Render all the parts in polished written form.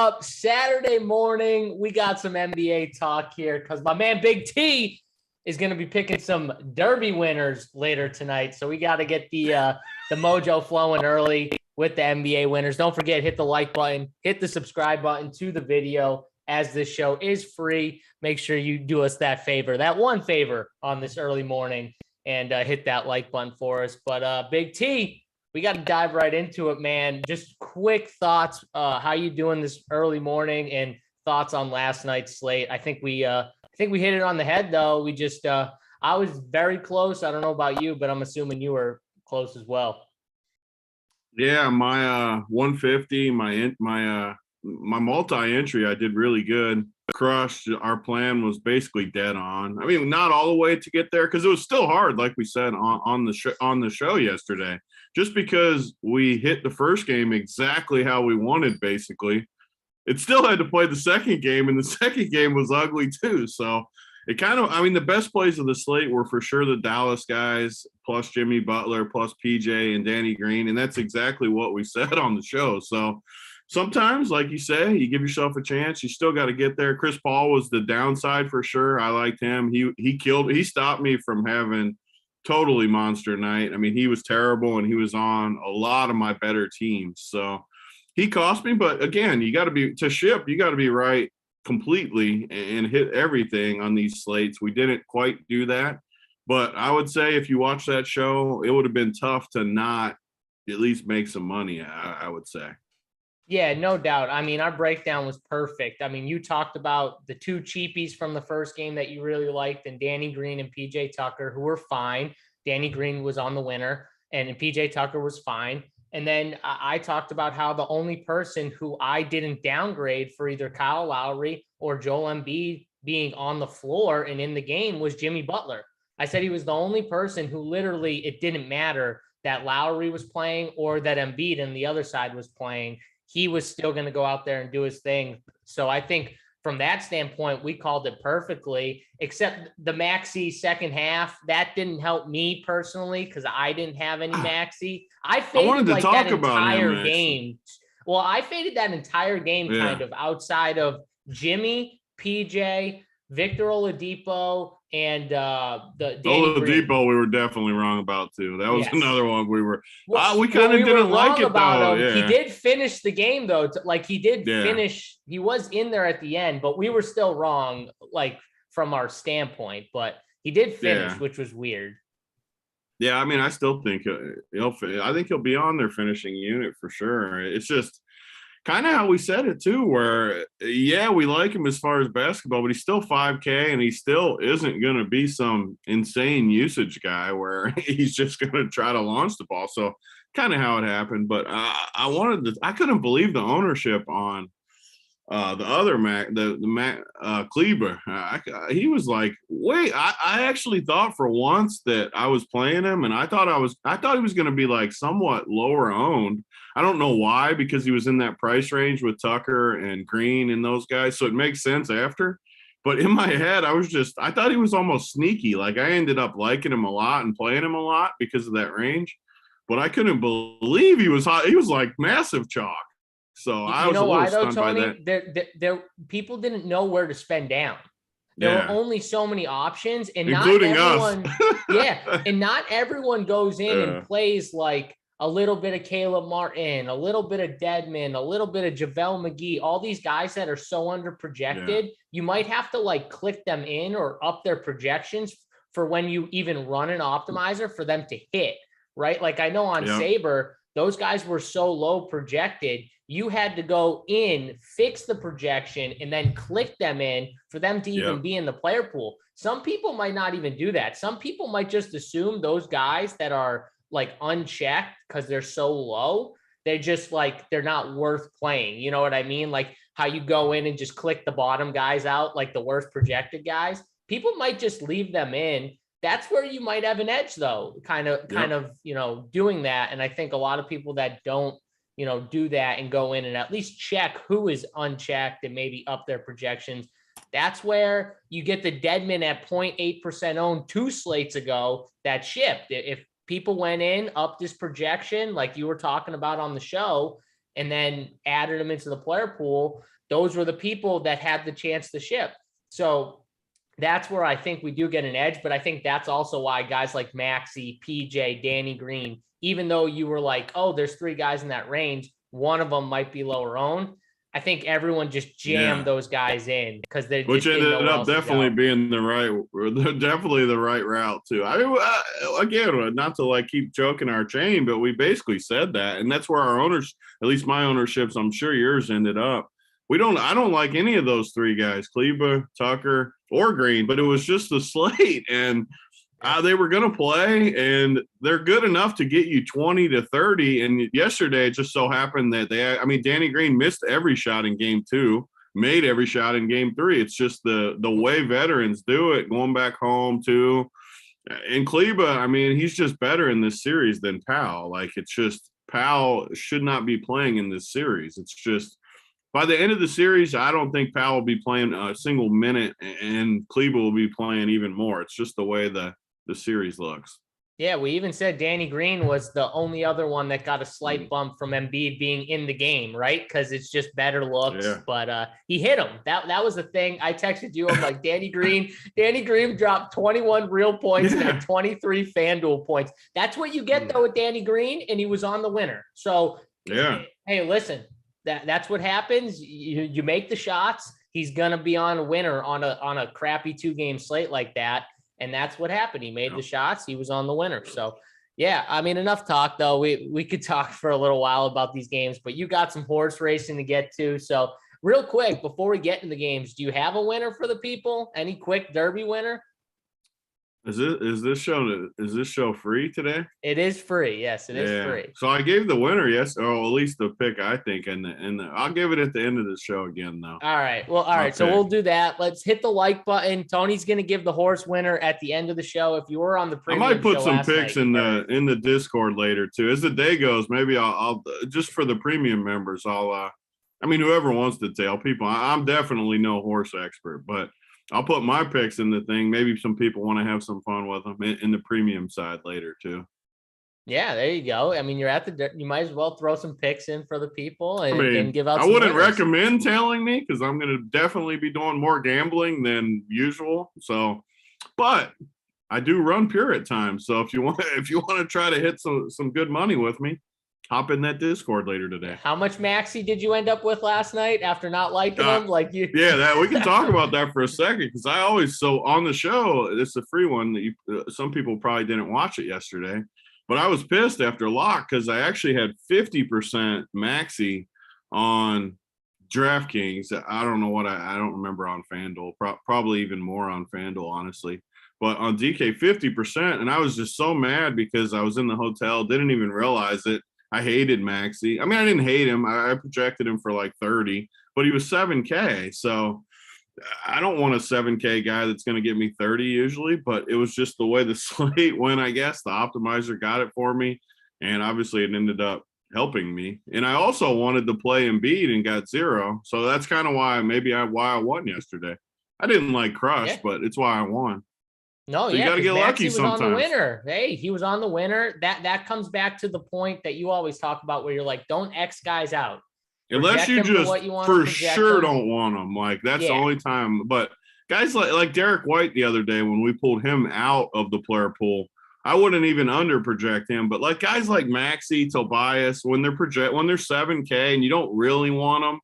up? Saturday morning, we got some NBA talk here because my man Big T is going to be picking some Derby winners later tonight. So we got to get the mojo flowing early with the NBA winners. Don't forget, hit the like button, hit the subscribe button to the video, as this show is free. Make sure you do us that favor, that one favor on this early morning, and hit that like button for us. But Big T, we got to dive right into it, man. Just quick thoughts. How you doing this early morning, and thoughts on last night's slate? I think we hit it on the head, though. We just I was very close. I don't know about you, but I'm assuming you were close as well. Yeah, my 150, my multi-entry, I did really good. Crushed. Our plan was basically dead on. I mean, not all the way to get there because it was still hard, like we said on the show yesterday. Just because we hit the first game exactly how we wanted, basically, it still had to play the second game, and the second game was ugly too. So it kind of, I mean, the best plays of the slate were for sure the Dallas guys, plus Jimmy Butler, plus PJ and Danny Green, and that's exactly what we said on the show. So sometimes, like you say, you give yourself a chance. You still got to get there. Chris Paul was the downside for sure. I liked him. He stopped me from having totally monster night. I mean, he was terrible, and he was on a lot of my better teams. So he cost me, but again, you got to be right completely and hit everything on these slates. We didn't quite do that, but I would say if you watch that show, it would have been tough to not at least make some money, I would say. Yeah, no doubt. I mean, our breakdown was perfect. I mean, you talked about the two cheapies from the first game that you really liked, and Danny Green and PJ Tucker, who were fine. Danny Green was on the winner, and PJ Tucker was fine. And then I talked about how the only person who I didn't downgrade for either Kyle Lowry or Joel Embiid being on the floor and in the game was Jimmy Butler. I said he was the only person who literally, it didn't matter that Lowry was playing or that Embiid and the other side was playing. He was still going to go out there and do his thing. So I think from that standpoint, we called it perfectly, except the Maxey second half. That didn't help me personally because I didn't have any Maxey. I faded like that entire game. Well, I faded that entire game kind of outside of Jimmy, PJ, Victor Oladipo, and the Danny Green. Oladipo we were definitely wrong about too. That was another one we were we kind of didn't like it though. Yeah. He did finish the game though. He did finish. He was in there at the end, but we were still wrong, like from our standpoint. But he did finish, which was weird. Yeah, I mean, I still think he'll be on their finishing unit for sure. It's just kind of how we said it too, where we like him as far as basketball, but he's still 5K and he still isn't going to be some insane usage guy where he's just going to try to launch the ball. So kind of how it happened. But I couldn't believe the ownership on the other Kleber. He was like, wait, I actually thought for once that I was playing him, and I thought he was going to be like somewhat lower owned. I don't know why, because he was in that price range with Tucker and Green and those guys, so it makes sense after. But in my head, I thought he was almost sneaky. Like I ended up liking him a lot and playing him a lot because of that range. But I couldn't believe he was hot. He was like massive chalk. So I was a little stunned by that. There, people didn't know where to spend down. There were only so many options, and including not everyone. And not everyone goes in and plays like a little bit of Caleb Martin, a little bit of Dedmon, a little bit of JaVale McGee. All these guys that are so under projected, you might have to like click them in or up their projections for when you even run an optimizer for them to hit. Right? Like I know on Saber, those guys were so low projected. You had to go in, fix the projection, and then click them in for them to even be in the player pool. Some people might not even do that. Some people might just assume those guys that are like unchecked because they're so low, they're just like, they're not worth playing. You know what I mean? Like how you go in and just click the bottom guys out, like the worst projected guys. People might just leave them in. That's where you might have an edge though, kind of, doing that. And I think a lot of people that don't, do that and go in and at least check who is unchecked and maybe up their projections. That's where you get the Dedmon at 0.8% owned 2 slates ago that shipped. If people went in, upped this projection, like you were talking about on the show, and then added them into the player pool, those were the people that had the chance to ship. So that's where I think we do get an edge. But I think that's also why guys like Maxey, PJ, Danny Green, even though you were like, oh, there's 3 guys in that range, one of them might be lower owned. I think everyone just jammed those guys in because they which ended up definitely being definitely the right route too. I mean, again, not to like keep choking our chain, but we basically said that, and that's where our owners, at least my ownerships, I'm sure yours ended up. I don't like any of those 3 guys, Kleba, Tucker, or Green, but it was just the slate, and they were going to play, and they're good enough to get you 20 to 30. And yesterday, it just so happened that Danny Green missed every shot in game 2, made every shot in game 3. It's just the way veterans do it, going back home too. And Kleba, he's just better in this series than Powell. Like, it's just Powell should not be playing in this series. It's just, by the end of the series, I don't think Powell will be playing a single minute, and Kleba will be playing even more. It's just the way the series looks. Yeah, we even said Danny Green was the only other one that got a slight bump from Embiid being in the game, right? Because it's just better looks. Yeah. But he hit him. That was the thing. I texted you. I'm like, Danny Green dropped 21 real points and had 23 FanDuel points. That's what you get though with Danny Green, and he was on the winner. So hey, listen, that's what happens. You make the shots. He's gonna be on a winner on a crappy 2-game slate like that. And that's what happened. He made the shots. He was on the winner. So, yeah, enough talk, though. We could talk for a little while about these games, but you got some horse racing to get to. So, real quick, before we get into the games, do you have a winner for the people? Any quick Derby winner? Is this show free today? It is free. Yes, it is free. So I gave the winner, or at least the pick, I think, and I'll give it at the end of the show again, though. All right. Well, all right. So we'll do that. Let's hit the like button. Tony's going to give the horse winner at the end of the show. If you were on the premium, I might put some picks in the Discord later too. As the day goes, maybe I'll just for the premium members, whoever wants to tell people, I'm definitely no horse expert, but I'll put my picks in the thing. Maybe some people want to have some fun with them in the premium side later too. Yeah, there you go. You're you might as well throw some picks in for the people and give out. I wouldn't recommend telling me because I'm going to definitely be doing more gambling than usual. So, but I do run pure at times. So if you want to try to hit some good money with me, hop in that Discord later today. How much Maxey did you end up with last night after not liking him? Yeah, we can talk about that for a second because I always on the show. It's a free one that some people probably didn't watch it yesterday, but I was pissed after lock because I actually had 50% Maxey on DraftKings. I don't know what I don't remember on FanDuel. Probably even more on FanDuel, honestly. But on DK 50%, and I was just so mad because I was in the hotel, didn't even realize it. I hated Maxey. I didn't hate him. I projected him for like 30, but he was 7K. So I don't want a 7K guy that's going to get me 30 usually, but it was just the way the slate went, I guess. The optimizer got it for me, and obviously it ended up helping me. And I also wanted to play Embiid and got 0. So that's kind of why I won yesterday. I didn't like crush, but it's why I won. No, so you got to get lucky sometimes. On the winner. Hey, he was on the winner. That comes back to the point that you always talk about where you're like, don't X guys out. Unless you just for sure don't want them. Like, that's the only time. But guys like Derek White the other day, when we pulled him out of the player pool, I wouldn't even under project him. But like guys like Maxey, Tobias, when they're 7K and you don't really want them,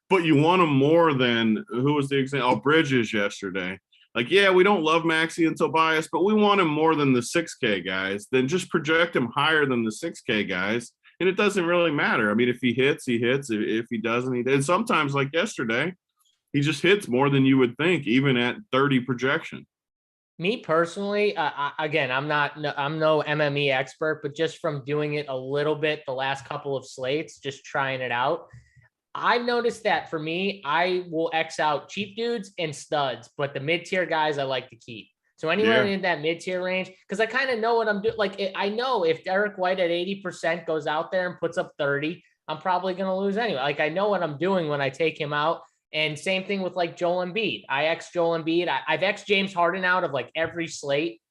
but you want them more than who was the example? Oh, Bridges yesterday. Like, yeah, we don't love Maxey and Tobias, but we want him more than the 6K guys. Then just project him higher than the 6K guys, and it doesn't really matter. If he hits, he hits. If he doesn't, he does. And sometimes, like yesterday, he just hits more than you would think, even at 30 projection. Me personally, again, I'm no MME expert, but just from doing it a little bit the last couple of slates, just trying it out, I noticed that for me, I will X out cheap dudes and studs, but the mid-tier guys I like to keep. So anywhere in that mid-tier range, because I kind of know what I'm doing. Like, I know if Derek White at 80% goes out there and puts up 30, I'm probably going to lose anyway. Like, I know what I'm doing when I take him out. And same thing with like Joel Embiid. I X Joel Embiid. I've X James Harden out of like every slate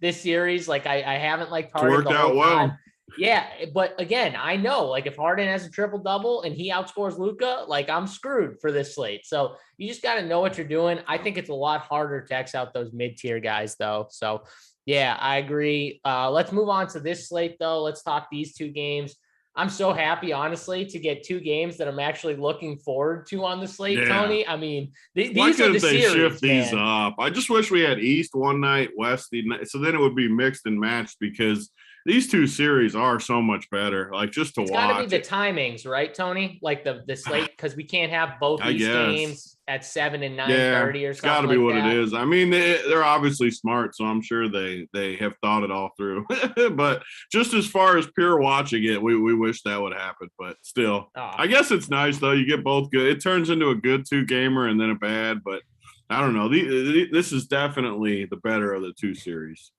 this series. Like I haven't liked Harden. Worked out well. Yeah, but again, I know like if Harden has a triple double and he outscores Luka, like I'm screwed for this slate. So you just got to know what you're doing. I think it's a lot harder to X out those mid-tier guys though. So yeah, I agree. Let's move on to this slate though. Let's talk these two games. I'm so happy, honestly, to get two games that I'm actually looking forward to on the slate, Yeah. Tony. I mean, Why these are couldn't the they series, shift these man. up? I just wish we had East one night, West the night, so then it would be mixed and matched because these two series are so much better. Like just to It's got to be watch the it. timings, right, Tony? Like the slate, because we can't have both I East guess. games at 7 and Yeah, 9:30 or it's got something to be like what it that. is. I mean, they're obviously smart, so I'm sure they have thought it all through. But just as far as pure watching it, we wish that would happen. But still, Oh, I guess it's nice though. You get both good. It turns into a good two gamer and then a bad. But I don't know. This is definitely the better of the two series.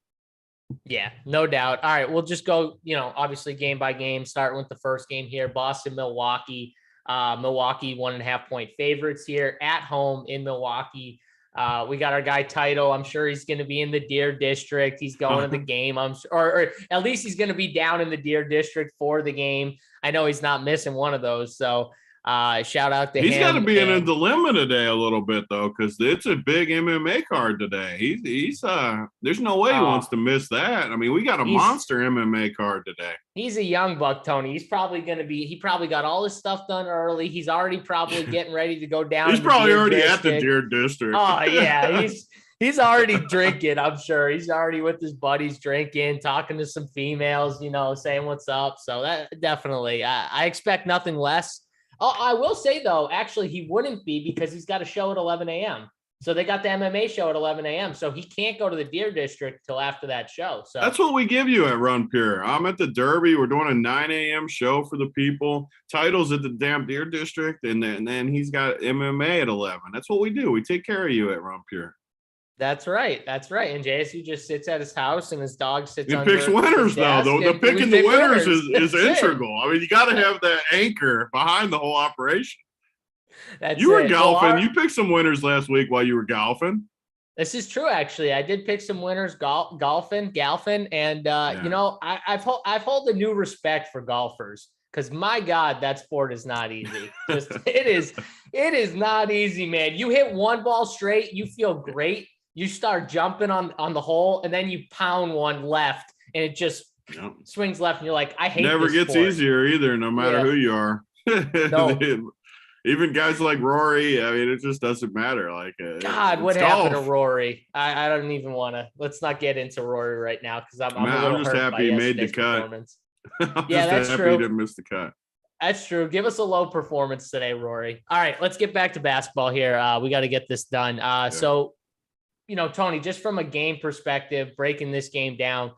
yeah, no doubt. All right, we'll just go, obviously game by game, starting with the first game here, Boston, Milwaukee. Milwaukee 1.5 point favorites here at home in Milwaukee. We got our guy Tito. I'm sure he's going to be in the Deer District. He's going to the game. Or at least he's going to be down in the Deer District for the game. I know he's not missing one of those. So shout out to He's got to him. be in a And dilemma today a little bit though, because it's a big MMA card today. He's there's no way he wants to miss that. I mean, we got a he's monster MMA card today. He's a young buck, Tony. He's probably going to be, he probably got all his stuff done early. He's already probably getting ready to go down He's in the probably Deer already at the District. Deer District. Oh, yeah. He's already drinking, I'm sure. He's already with his buddies drinking, talking to some females, saying what's up. So that definitely, I expect nothing less. Oh, I will say, though, actually, he wouldn't be because he's got a show at 11 a.m. So they got the MMA show at 11 a.m. So he can't go to the Deer District till after that show. So That's what we give you at Run Pure. I'm at the Derby. We're doing a 9 a.m. show for the people. Titles at the damn Deer District, and then he's got MMA at 11. That's what we do. We take care of you at Run Pure. That's right. That's right. And JSU just sits at his house and his dog sits He under picks winners, though. The picking the winners is integral. I mean, you got to have that anchor behind the whole operation. You were golfing. You picked some winners last week while you were golfing. This is true, actually. I did pick some winners golfing, and I've hold a new respect for golfers because my God, that sport is not easy. It is not easy, man. You hit one ball straight, you feel great. You start jumping on the hole, and then you pound one left, and it just swings left, and you're like, I hate. Never this gets sport. easier either, no matter who you are. No. Even guys like Rory, I mean, it just doesn't matter. Like, God, what happened to Rory? I don't even want to. Let's not get into Rory right now because I'm just happy he made the cut. Yeah, that's true. He didn't miss the cut. That's true. Give us a low performance today, Rory. All right, let's get back to basketball here. We got to get this done. So, Tony, just from a game perspective, breaking this game down,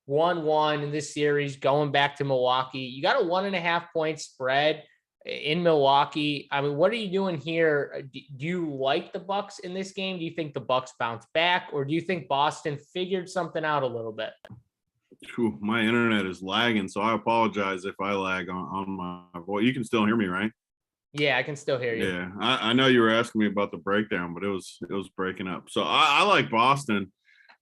1-1 in this series, going back to Milwaukee. You got a 1.5 point spread in Milwaukee. I mean, what are you doing here? Do you like the Bucks in this game? Do you think the Bucks bounce back, or do you think Boston figured something out a little bit? Whew, my internet is lagging, so I apologize if I lag on my voice. You can still hear me, right? Yeah, I can still hear you. Yeah, I know you were asking me about the breakdown, but it was breaking up. So I like Boston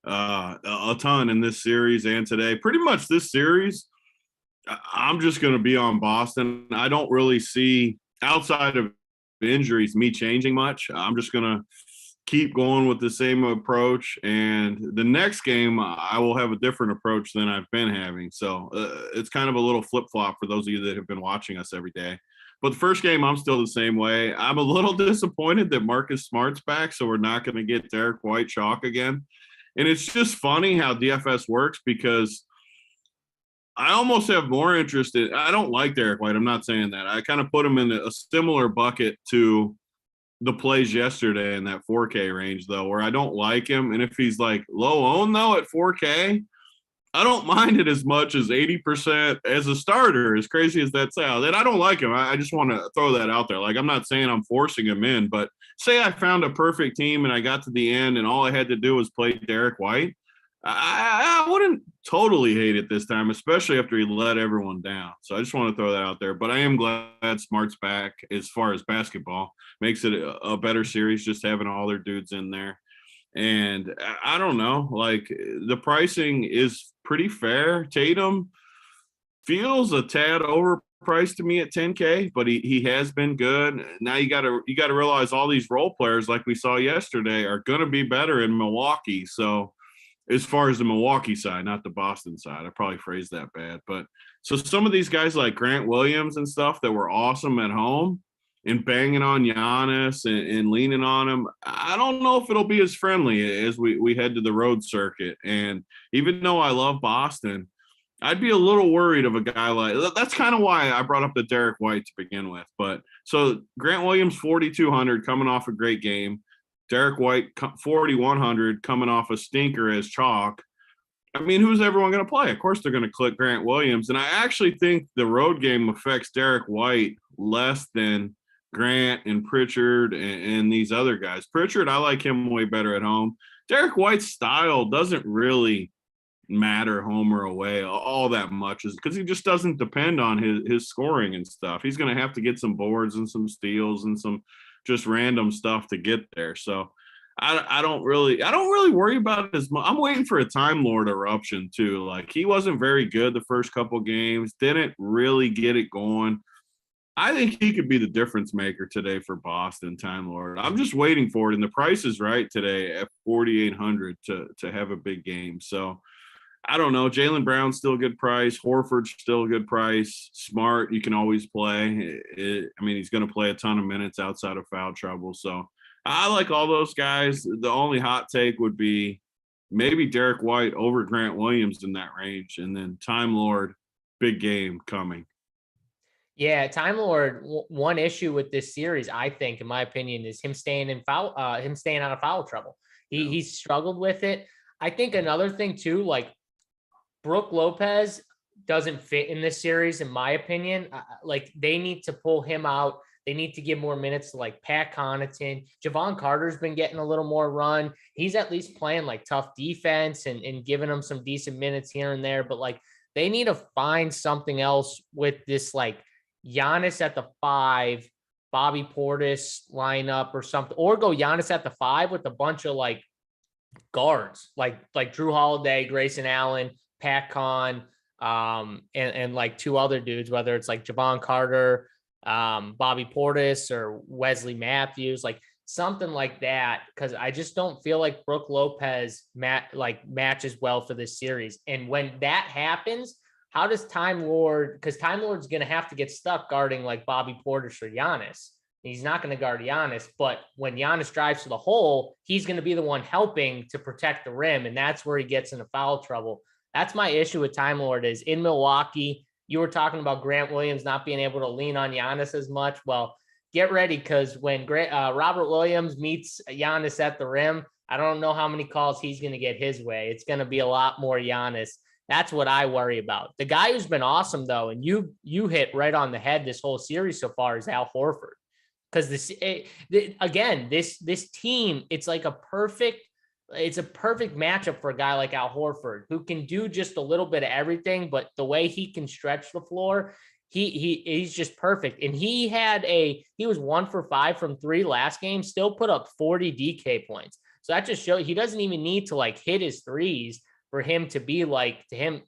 a ton in this series and today. Pretty much this series, I'm just going to be on Boston. I don't really see, outside of injuries, me changing much. I'm just going to keep going with the same approach. And the next game, I will have a different approach than I've been having. So it's kind of a little flip-flop for those of you that have been watching us every day. But the first game, I'm still the same way. I'm a little disappointed that Marcus Smart's back, so we're not going to get Derek White chalk again. And it's just funny how DFS works because I almost have more interest in – I don't like Derek White. I'm not saying that. I kind of put him in a similar bucket to the plays yesterday in that 4K range, though, where I don't like him. And if he's like low owned, though, at 4K, I don't mind it as much as 80% as a starter, as crazy as that sounds. And I don't like him. I just want to throw that out there. Like, I'm not saying I'm forcing him in, but say I found a perfect team and I got to the end and all I had to do was play Derek White, I wouldn't totally hate it this time, especially after he let everyone down. So I just want to throw that out there. But I am glad Smart's back as far as basketball. Makes it a better series just having all their dudes in there. And I don't know, like the pricing is pretty fair. Tatum, feels a tad overpriced to me at 10K, but he has been good. Now you got to realize all these role players like we saw yesterday are going to be better in Milwaukee. So as far as the Milwaukee side, not the Boston side, I probably phrased that bad, but so some of these guys like Grant Williams and stuff that were awesome at home and banging on Giannis and leaning on him, I don't know if it'll be as friendly as we head to the road circuit. And even though I love Boston, I'd be a little worried of a guy like that's kind of why I brought up the Derek White to begin with. But so Grant Williams, 4,200 coming off a great game. Derek White, 4,100 coming off a stinker as chalk. I mean, who's everyone going to play? Of course, they're going to click Grant Williams. And I actually think the road game affects Derek White less than Grant and Pritchard and these other guys. Pritchard, I like him way better at home. Derek White's style doesn't really matter home or away all that much is because he just doesn't depend on his scoring and stuff. He's going to have to get some boards and some steals and some just random stuff to get there. So I don't really worry about it as much. I'm waiting for a Time Lord eruption too. Like he wasn't very good the first couple games, didn't really get it going. I think he could be the difference maker today for Boston, Time Lord. I'm just waiting for it, and the price is right today at 4,800 to have a big game. So I don't know. Jaylen Brown's still a good price. Horford's still a good price. Smart, you can always play. I mean, he's going to play a ton of minutes outside of foul trouble. So I like all those guys. The only hot take would be maybe Derek White over Grant Williams in that range, and then Time Lord, big game coming. Yeah, Time Lord. One issue with this series, I think, in my opinion, is him staying out of foul trouble. He's struggled with it. I think another thing too, like Brook Lopez doesn't fit in this series, in my opinion. Like they need to pull him out. They need to give more minutes to like Pat Connaughton. Javon Carter's been getting a little more run. He's at least playing like tough defense and giving them some decent minutes here and there. But like they need to find something else with this like Giannis at the 5, Bobby Portis lineup or something, or go Giannis at the 5 with a bunch of like guards, like Drew Holiday, Grayson Allen, Pat Con, and like 2 other dudes, whether it's like Javon Carter, Bobby Portis or Wesley Matthews, like something like that. Cause I just don't feel like Brook Lopez matches well for this series. And when that happens, how does Time Lord, because Time Lord's going to have to get stuck guarding like Bobby Portis or Giannis. He's not going to guard Giannis, but when Giannis drives to the hole, he's going to be the one helping to protect the rim. And that's where he gets into foul trouble. That's my issue with Time Lord is in Milwaukee. You were talking about Grant Williams not being able to lean on Giannis as much. Well, get ready because when Robert Williams meets Giannis at the rim, I don't know how many calls he's going to get his way. It's going to be a lot more Giannis. That's what I worry about. The guy who's been awesome, though, and you hit right on the head this whole series so far is Al Horford. Because this team, it's like a perfect matchup for a guy like Al Horford, who can do just a little bit of everything, but the way he can stretch the floor, he's just perfect. And he was 1 for 5 from 3 last game, still put up 40 DK points. So that just shows he doesn't even need to like hit his threes for him to be like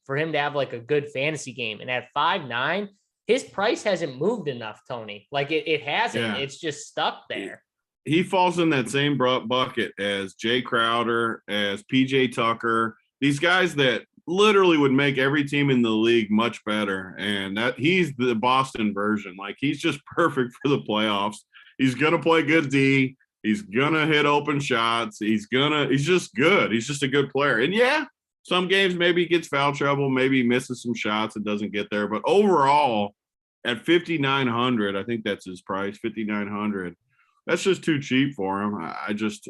for him to have like a good fantasy game. And at 5'9", his price hasn't moved enough, Tony. Like it hasn't. Yeah. It's just stuck there. He falls in that same bucket as Jay Crowder, as PJ Tucker, these guys that literally would make every team in the league much better. And that he's the Boston version. Like he's just perfect for the playoffs. He's going to play good D. He's going to hit open shots. He's just good. He's just a good player. And yeah, some games maybe he gets foul trouble, maybe he misses some shots and doesn't get there. But overall, at 5,900, I think that's his price, 5,900. That's just too cheap for him. I just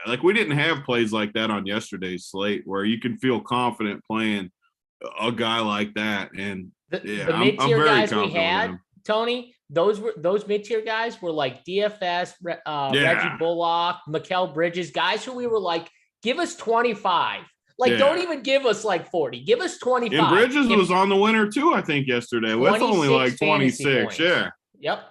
like we didn't have plays like that on yesterday's slate where you can feel confident playing a guy like that. And the mid-tier guys we had, Tony, those mid-tier guys were like DFS, Reggie Bullock, Mikal Bridges, guys who we were like, give us 25. Like, don't even give us like 40. Give us 25. And Bridges was on the winner too, I think, yesterday. With only like 26. Points. Yeah. Yep.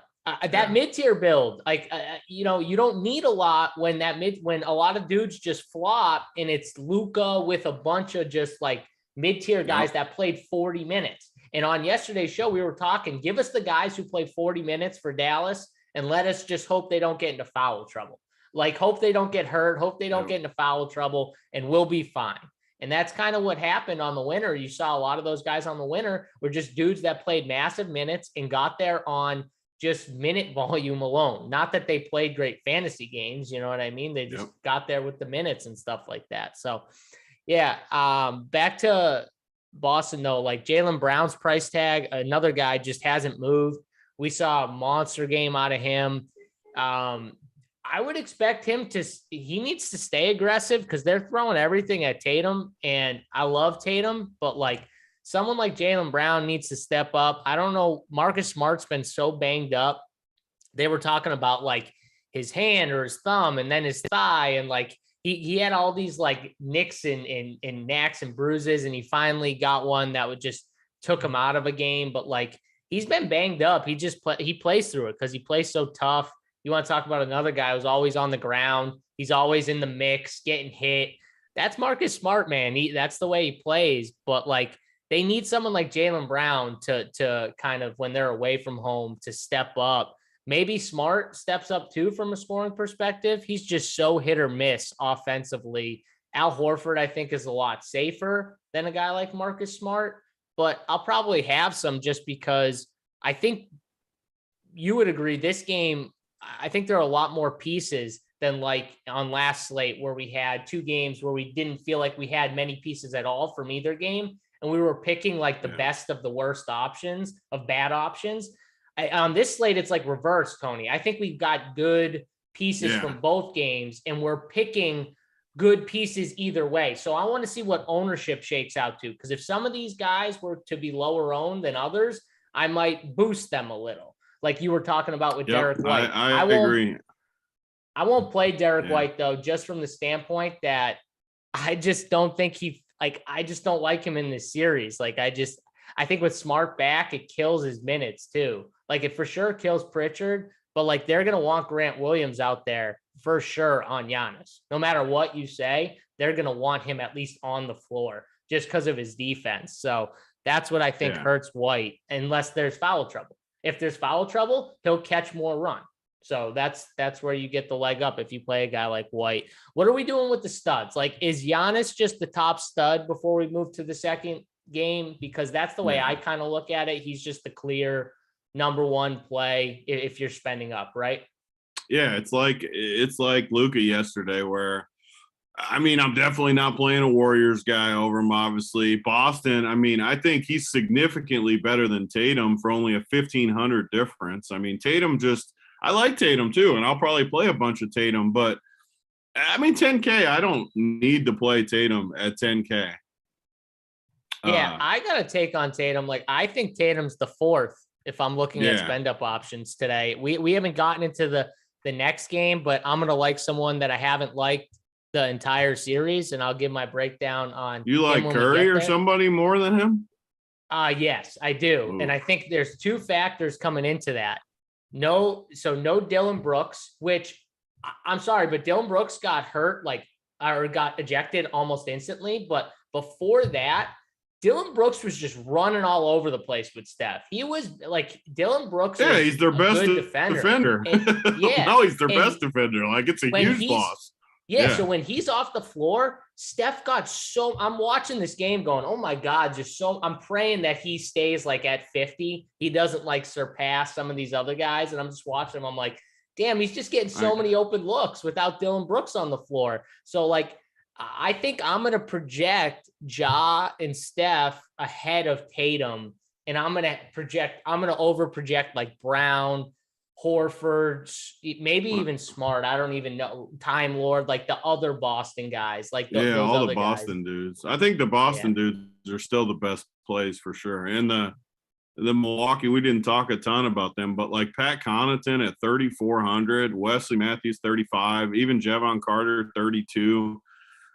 That mid-tier build, like, you don't need a lot when a lot of dudes just flop and it's Luka with a bunch of just like mid-tier guys that played 40 minutes. And on yesterday's show, we were talking, give us the guys who play 40 minutes for Dallas and let us just hope they don't get into foul trouble. Like, hope they don't get hurt, hope they don't get into foul trouble, and we'll be fine. And that's kind of what happened on the winner. You saw a lot of those guys on the winner were just dudes that played massive minutes and got there on just minute volume alone. Not that they played great fantasy games, you know what I mean? They just got there with the minutes and stuff like that. So, yeah, back to Boston, though, like Jaylen Brown's price tag, another guy just hasn't moved. We saw a monster game out of him. I would expect him he needs to stay aggressive because they're throwing everything at Tatum. And I love Tatum, but like someone like Jaylen Brown needs to step up. I don't know. Marcus Smart's been so banged up. They were talking about like his hand or his thumb and then his thigh. And like he had all these like nicks and knacks and bruises. And he finally got one that would just took him out of a game. But like he's been banged up. He plays through it because he plays so tough. You want to talk about another guy who's always on the ground. He's always in the mix, getting hit. That's Marcus Smart, man. That's the way he plays. But like they need someone like Jaylen Brown to kind of, when they're away from home, to step up. Maybe Smart steps up too from a scoring perspective. He's just so hit or miss offensively. Al Horford, I think, is a lot safer than a guy like Marcus Smart. But I'll probably have some just because I think you would agree this game, I think there are a lot more pieces than like on last slate where we had two games where we didn't feel like we had many pieces at all from either game. And we were picking like the best of the worst options of bad options. On this slate, it's like reverse, Tony. I think we've got good pieces from both games and we're picking good pieces either way. So I want to see what ownership shakes out to, because if some of these guys were to be lower owned than others, I might boost them a little. Like you were talking about with Derek White. I agree. I won't play Derek White, though, just from the standpoint that I just don't think I just don't like him in this series. Like, I think with Smart back, it kills his minutes too. Like it for sure kills Pritchard, but like they're going to want Grant Williams out there for sure on Giannis. No matter what you say, they're going to want him at least on the floor just because of his defense. So that's what I think hurts White, unless there's foul trouble. If there's foul trouble, he'll catch more run. So that's where you get the leg up if you play a guy like White. What are we doing with the studs? Like, is Giannis just the top stud before we move to the second game? Because that's the way I kind of look at it. He's just the clear number one play if you're spending up, right? Yeah, it's like Luka yesterday where, I mean, I'm definitely not playing a Warriors guy over him, obviously. Boston, I mean, I think he's significantly better than Tatum for only a 1,500 difference. I mean, I like Tatum too, and I'll probably play a bunch of Tatum, but I mean, 10K, I don't need to play Tatum at 10K. Yeah, I got to take on Tatum. Like, I think Tatum's the fourth if I'm looking at spend up options today. We haven't gotten into the next game, but I'm going to like someone that I haven't liked the entire series, and I'll give my breakdown on. You like Curry or somebody more than him? Yes, I do. Ooh. And I think there's two factors coming into that. No Dillon Brooks, which I'm sorry, but Dillon Brooks got hurt or got ejected almost instantly. But before that, Dillon Brooks was just running all over the place with Steph. He was like Dillon Brooks. Yeah, he's their best defender. And, no, he's their best defender. Like, it's a huge loss. Yeah, so when he's off the floor, Steph I'm watching this game going, oh my God, I'm praying that he stays like at 50. He doesn't like surpass some of these other guys. And I'm just watching him. I'm like, damn, he's just getting so many open looks without Dillon Brooks on the floor. So like, I think I'm going to project Ja and Steph ahead of Tatum. And I'm going to over project like Brown, Horford, maybe even Smart. I don't even know. Time Lord, like the other Boston guys. Like all the Boston dudes. I think the Boston dudes are still the best plays for sure. And the Milwaukee, we didn't talk a ton about them, but like Pat Connaughton at 3,400, Wesley Matthews 35, even Jevon Carter 32.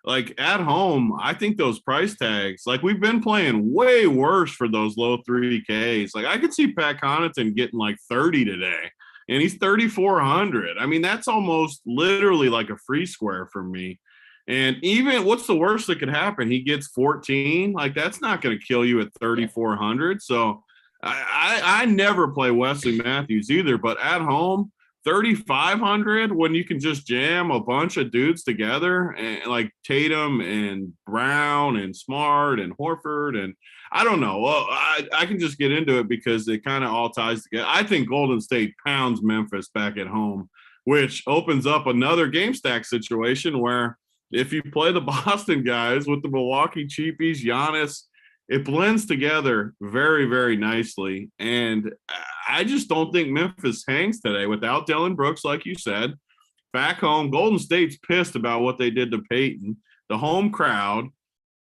Like at home, I think those price tags, like we've been playing way worse for those low 3Ks. Like I could see Pat Connaughton getting like 30 today. And he's 3,400. I mean, that's almost literally like a free square for me. And even what's the worst that could happen? He gets 14. Like, that's not going to kill you at 3,400. So I never play Wesley Matthews either, but at home, 3,500 when you can just jam a bunch of dudes together and like Tatum and Brown and Smart and Horford. And I don't know. Well, I can just get into it because it kind of all ties together. I think Golden State pounds Memphis back at home, which opens up another game stack situation where if you play the Boston guys with the Milwaukee cheapies, Giannis, it blends together very, very nicely. And I just don't think Memphis hangs today without Dillon Brooks, like you said. Back home, Golden State's pissed about what they did to Peyton. The home crowd,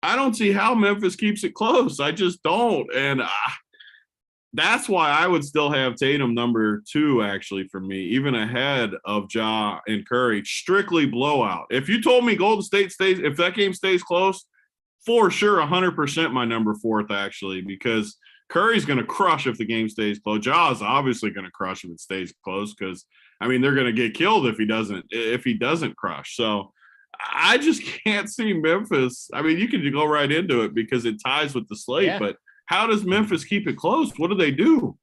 I don't see how Memphis keeps it close. I just don't. And that's why I would still have Tatum number 2, actually, for me, even ahead of Ja and Curry. Strictly blowout. If you told me Golden State stays, if that game stays close, for sure, 100% my number 4th, actually, because Curry's going to crush if the game stays close. Ja's obviously going to crush if it stays close because, I mean, they're going to get killed if he doesn't crush. So I just can't see Memphis. I mean, you can go right into it because it ties with the slate, but how does Memphis keep it close? What do they do?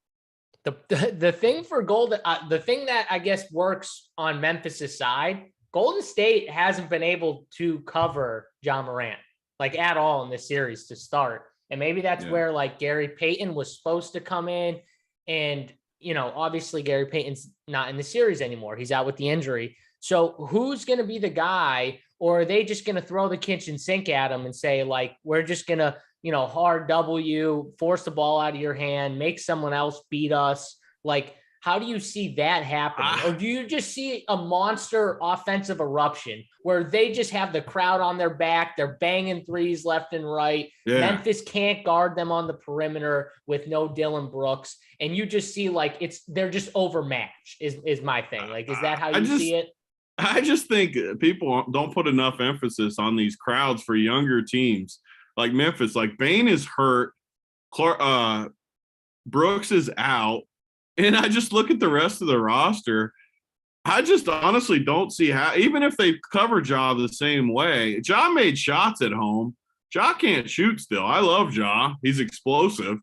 The thing for Golden, the thing that I guess works on Memphis's side, Golden State hasn't been able to cover Ja Morant like at all in this series to start. And maybe that's where like Gary Payton was supposed to come in. And, you know, obviously Gary Payton's not in the series anymore. He's out with the injury. So who's going to be the guy, or are they just going to throw the kitchen sink at him and say, like, we're just going to, you know, hard W, force the ball out of your hand, make someone else beat us? Like, how do you see that happening? Or do you just see a monster offensive eruption where they just have the crowd on their back, they're banging threes left and right, Memphis can't guard them on the perimeter with no Dillon Brooks, and you just see like they're just overmatched is my thing. Like, is that how you see it? I just think people don't put enough emphasis on these crowds for younger teams like Memphis. Like, Bane is hurt, Brooks is out, and I just look at the rest of the roster. I just honestly don't see how, even if they cover Ja the same way, Ja made shots at home. Ja can't shoot still. I love Ja. He's explosive.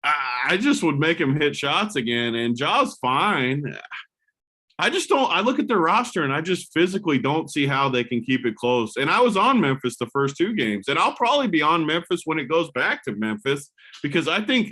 I just would make him hit shots again, and Ja's fine. I just don't. I look at their roster and I just physically don't see how they can keep it close. And I was on Memphis the first 2 games, and I'll probably be on Memphis when it goes back to Memphis because I think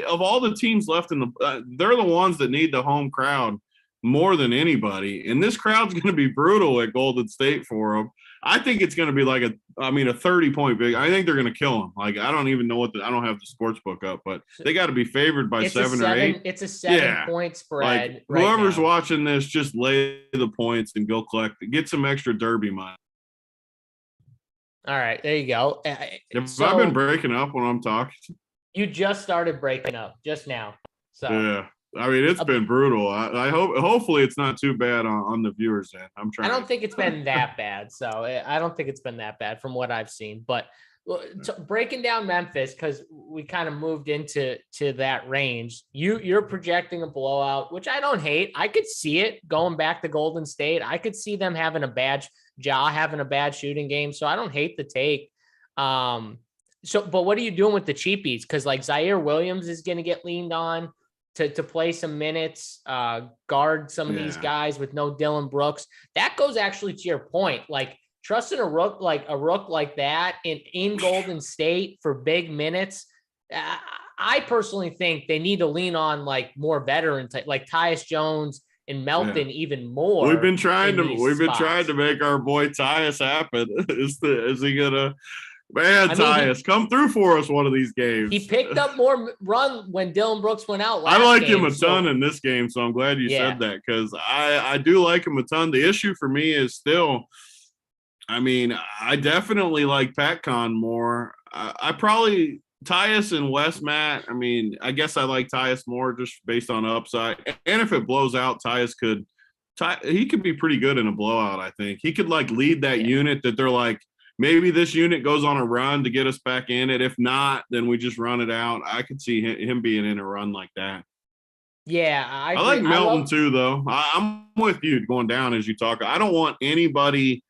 of all the teams left in the, they're the ones that need the home crowd more than anybody. And this crowd's going to be brutal at Golden State for them. I think it's going to be like a 30-point big. I think they're going to kill them. Like, I don't even know I don't have the sports book up, but they got to be favored by 7 or 8. It's a 7-point spread. Like, whoever's watching this, just lay the points and go collect it. Get some extra derby money. All right, there you go. Have I been breaking up when I'm talking? You just started breaking up just now. So yeah. I mean, it's been brutal. I hopefully it's not too bad on the viewers end. I'm trying. I don't think it's been that bad. So I don't think it's been that bad from what I've seen. But breaking down Memphis, because we kind of moved into that range. You're projecting a blowout, which I don't hate. I could see it going back to Golden State. I could see them having having a bad shooting game. So I don't hate the take. But what are you doing with the cheapies? Because like Zaire Williams is going to get leaned on to play some minutes, guard some of these guys with no Dillon Brooks. That goes actually to your point. Like, trusting a rook like that in Golden State for big minutes. I personally think they need to lean on like more veteran like Tyus Jones and Melton even more. We've been trying to make our boy Tyus happen. Is he gonna? Man, Tyus, come through for us one of these games. He picked up more run when Dillon Brooks went out I like him a ton in this game, so I'm glad you said that because I do like him a ton. The issue for me is still, I mean, I definitely like PatCon more. I probably Tyus and Wes Matt. I mean, I guess I like Tyus more just based on upside. And if it blows out, he could be pretty good in a blowout. I think he could like lead that unit that they're like, maybe this unit goes on a run to get us back in it. If not, then we just run it out. I could see him being in a run like that. Yeah, I like Melton too, though. I'm with you going down as you talk. I don't want anybody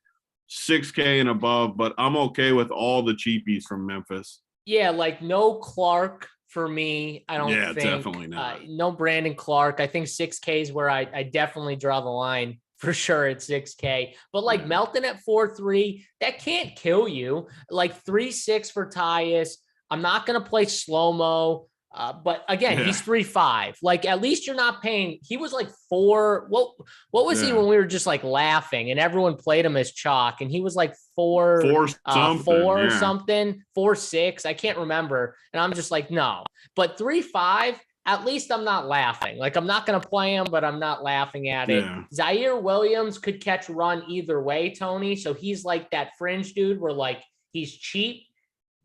6K and above, but I'm okay with all the cheapies from Memphis. Yeah, like no Clark for me. I don't think. Definitely not. No Brandon Clark. I think 6K is where I definitely draw the line for sure at 6K. But like Melton at 4.3, that can't kill you. Like 3.6 for Tyus. I'm not going to play slow-mo. But again, he's 3.5. Like at least you're not paying. He was like 4. What was he when we were just like laughing and everyone played him as chalk? And he was like 4 something, 4.6. I can't remember. And I'm just like, no. But 3.5. At least I'm not laughing. Like I'm not going to play him, but I'm not laughing at it. Zaire Williams could catch run either way, Tony. So he's like that fringe dude where like he's cheap.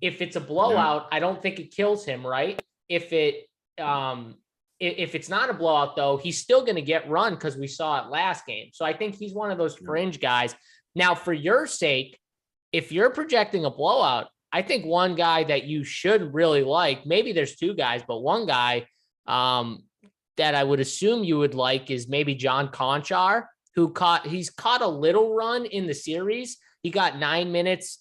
If it's a blowout, I don't think it kills him, right? If it's not a blowout, though, he's still going to get run because we saw it last game. So I think he's one of those fringe guys. Now, for your sake, if you're projecting a blowout, I think one guy that you should really like, maybe there's two guys, but one guy that I would assume you would like is maybe John Conchar, he's caught a little run in the series. He got 9 minutes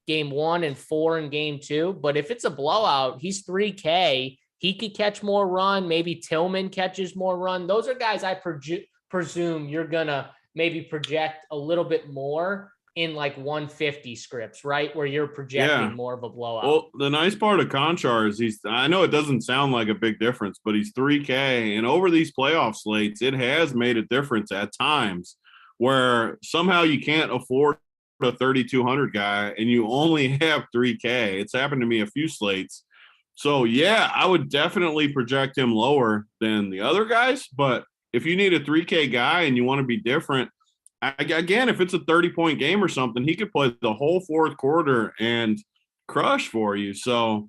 game 1 and 4 in game 2. But if it's a blowout, he's 3K. He could catch more run. Maybe Tillman catches more run. Those are guys I presume you're going to maybe project a little bit more in like 150 scripts, right? Where you're projecting more of a blowout. Well, the nice part of Conchar is I know it doesn't sound like a big difference, but he's 3K. And over these playoff slates, it has made a difference at times where somehow you can't afford a 3,200 guy and you only have 3K. It's happened to me a few slates. So I would definitely project him lower than the other guys. But if you need a 3K guy and you want to be different, again, if it's a 30-point game or something, he could play the whole fourth quarter and crush for you. So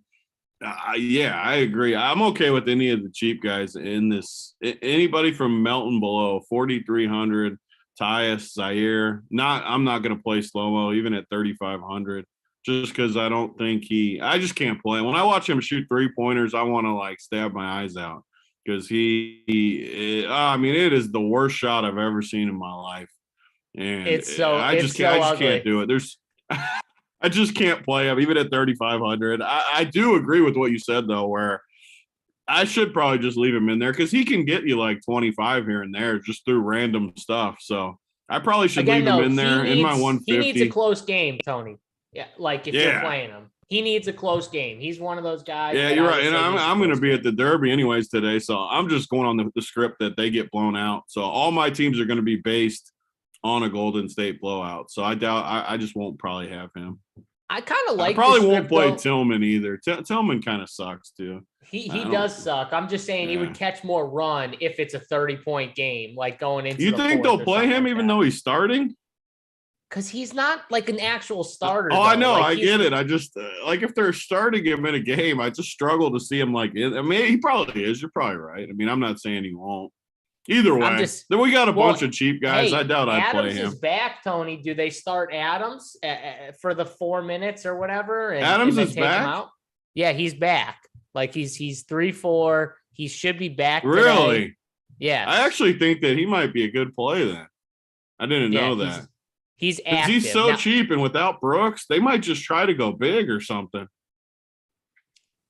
I agree. I'm okay with any of the cheap guys in this. Anybody from Melton below 4,300. Tyus, Zaire. I'm not going to play slow-mo even at 3,500 just because I don't think I just can't play. When I watch him shoot three-pointers, I want to like stab my eyes out because it is the worst shot I've ever seen in my life. And I just can't do it. I just can't play him even at 3,500. I do agree with what you said though, where I should probably just leave him in there because he can get you like 25 here and there just through random stuff. So I probably should leave him in there in my 150. He needs a close game, Tony. Yeah, like if you're playing him, he needs a close game. He's one of those guys. Yeah, you're right. And I'm going to be at the Derby anyways today, so I'm just going on the script that they get blown out. So all my teams are going to be based on a Golden State blowout. So I doubt I just won't probably have him. I kind of like. I probably won't play Tillman either. Tillman kind of sucks too. He does suck. I'm just saying he would catch more run if it's a 30-point game, like going into. You think they'll play him even though he's starting? Because he's not like an actual starter. I know. Like, I get it. I just like if they're starting him in a game, I just struggle to see him like. I mean, he probably is. You're probably right. I mean, I'm not saying he won't. Either way, then we got a bunch of cheap guys. I doubt I'd play him. Adams is back, Tony. Do they start Adams for the 4 minutes or whatever? Adams is back? Yeah, he's back. Like he's 3-4. He should be back Really? Today. Yeah. I actually think that he might be a good play then. I didn't know that. He's active. He's so cheap, and without Brooks, they might just try to go big or something.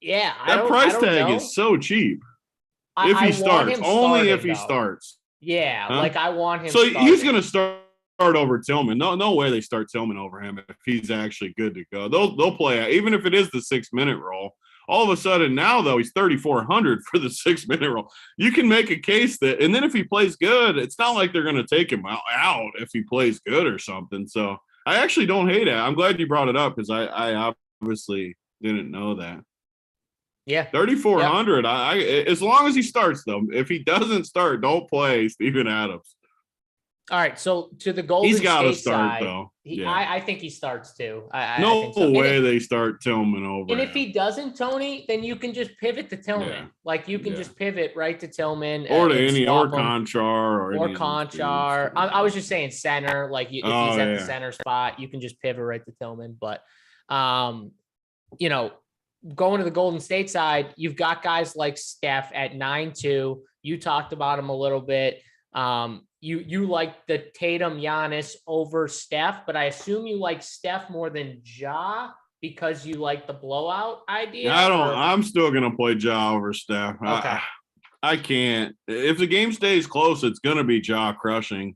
Yeah. That price tag is so cheap. If he starts, only if he starts. Yeah, like I want him. So he's going to start over Tillman. No way they start Tillman over him if he's actually good to go. They'll play even if it is the 6-minute roll. All of a sudden now though he's 3,400 for the 6-minute roll. You can make a case that, and then if he plays good, it's not like they're going to take him out if he plays good or something. So I actually don't hate it. I'm glad you brought it up because I obviously didn't know that. Yeah, 3,400. Yep. As long as he starts, though. If he doesn't start, don't play Steven Adams. All right, so to the Golden State He's got to start side, though. I think he starts too. No I think so. way they start Tillman over. And if he doesn't, Tony, then you can just pivot to Tillman. Yeah. Like you can just pivot right to Tillman or to any or Conchar or Conchar. I was just saying center. Like if he's at the center spot, you can just pivot right to Tillman. But going to the Golden State side, you've got guys like Steph at 9.2. You talked about him a little bit. you like the Tatum Giannis over Steph, but I assume you like Steph more than Ja because you like the blowout idea. I'm still gonna play Ja over Steph. Okay. I can't. If the game stays close, it's gonna be Ja crushing.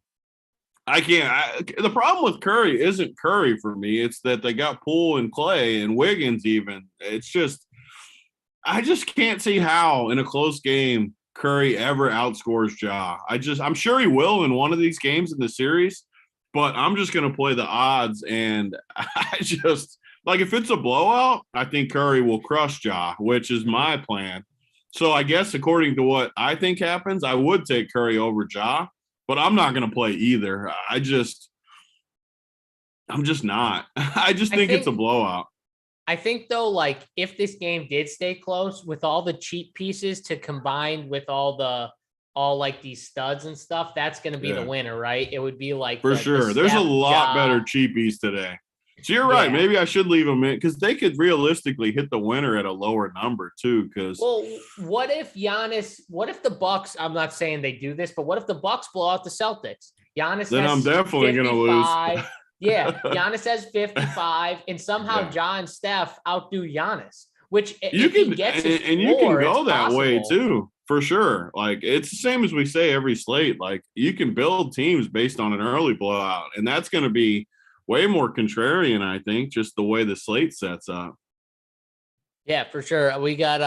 I can't. The problem with Curry isn't Curry for me. It's that they got Poole and Clay and Wiggins even. It's just I just can't see how in a close game Curry ever outscores Ja. I'm sure he will in one of these games in the series, but I'm just going to play the odds. And I just like if it's a blowout, I think Curry will crush Ja, which is my plan. So I guess according to what I think happens, I would take Curry over Ja, but I'm not going to play either. I'm just not. I think it's a blowout. I think, though, like if this game did stay close with all the cheap pieces to combine with all like these studs and stuff, that's going to be the winner, right? It would be like for sure. There's a lot better cheapies today. So you're right. Maybe I should leave them in because they could realistically hit the winner at a lower number too. Because what if the Bucks? I'm not saying they do this, but what if the Bucks blow out the Celtics? Giannis, then I'm definitely going to lose. Yeah, Giannis has 55, and somehow Ja and Steph outdo Giannis, which you can get and you can go that way too, for sure. Like it's the same as we say every slate. Like you can build teams based on an early blowout, and that's going to be way more contrarian, I think, just the way the slate sets up. Yeah, for sure. We got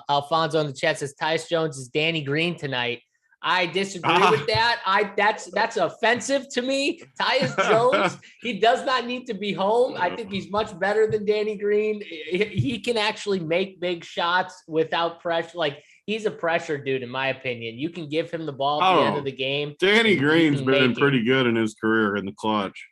Alfonso in the chat says Tyus Jones is Danny Green tonight. I disagree with that. That's offensive to me. Tyus Jones, he does not need to be home. I think he's much better than Danny Green. He can actually make big shots without pressure. Like he's a pressure dude, in my opinion. You can give him the ball at the end of the game. Danny Green's been pretty good in his career in the clutch.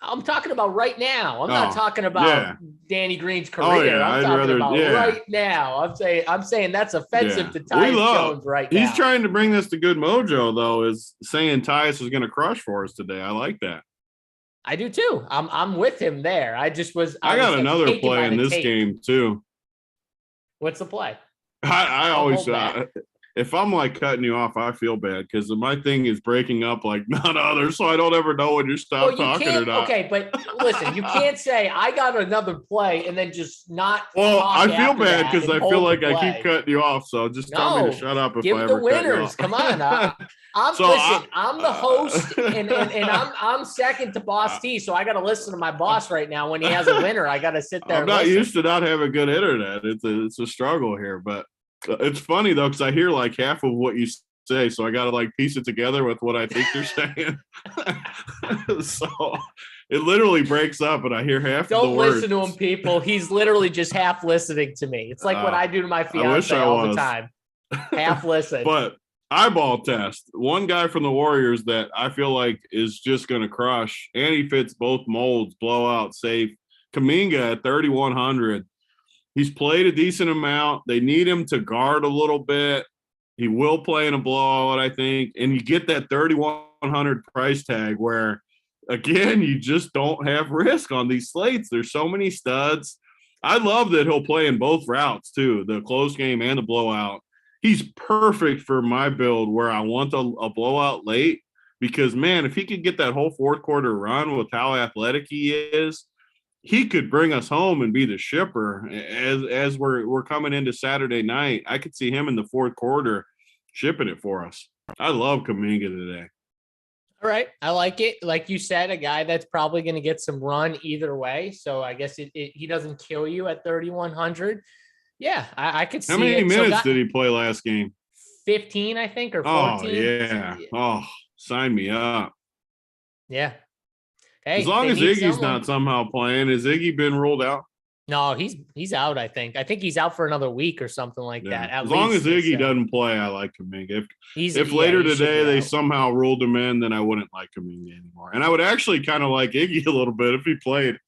I'm talking about right now. I'm not talking about Danny Green's career. I'm talking about right now. I'm saying that's offensive to Tyus Jones right now. He's trying to bring this to Good Mojo, though, is saying Tyus is going to crush for us today. I like that. I do too. I'm with him there. I got another play in this game too. What's the play? I always if I'm like cutting you off, I feel bad because my thing is breaking up like none other, so I don't ever know when you stop talking or not. Okay, but listen, you can't say I got another play and then just not. Well, I feel bad because I feel like I keep cutting you off, so just tell me to shut up if I ever cut you off. Come on, I'm the host and I'm second to Boss T, so I got to listen to my boss right now when he has a winner. I got to sit there. I'm not used to not having good internet. It's a struggle here, but. It's funny though because I hear like half of what you say, so I got to like piece it together with what I think you're saying. So it literally breaks up, and I hear half. Don't of the words. Listen to him, people. He's literally just half listening to me. It's like what I do to my fiance all the time. Half listen. But eyeball test. One guy from the Warriors that I feel like is just going to crush, and he fits both molds: blowout, safe. Kuminga at 3,100. He's played a decent amount. They need him to guard a little bit. He will play in a blowout, I think. And you get that 3,100 price tag where, again, you just don't have risk on these slates. There's so many studs. I love that he'll play in both routes, too, the close game and the blowout. He's perfect for my build where I want a blowout late because, man, if he could get that whole fourth quarter run with how athletic he is, he could bring us home and be the shipper as we're coming into Saturday night. I could see him in the fourth quarter shipping it for us. I love Kuminga today. All right. I like it. Like you said, a guy that's probably going to get some run either way. So I guess he doesn't kill you at 3,100. Yeah, I could see it. How many minutes did he play last game? 15, I think, or 14. Oh, yeah. Oh, sign me up. Yeah. Hey, as long as Iggy's not somehow playing, has Iggy been ruled out? No, he's out, I think. I think he's out for another week or something like that. As long as Iggy doesn't play, I like Kuminga. If later today they somehow ruled him in, then I wouldn't like Kuminga anymore. And I would actually kind of like Iggy a little bit if he played.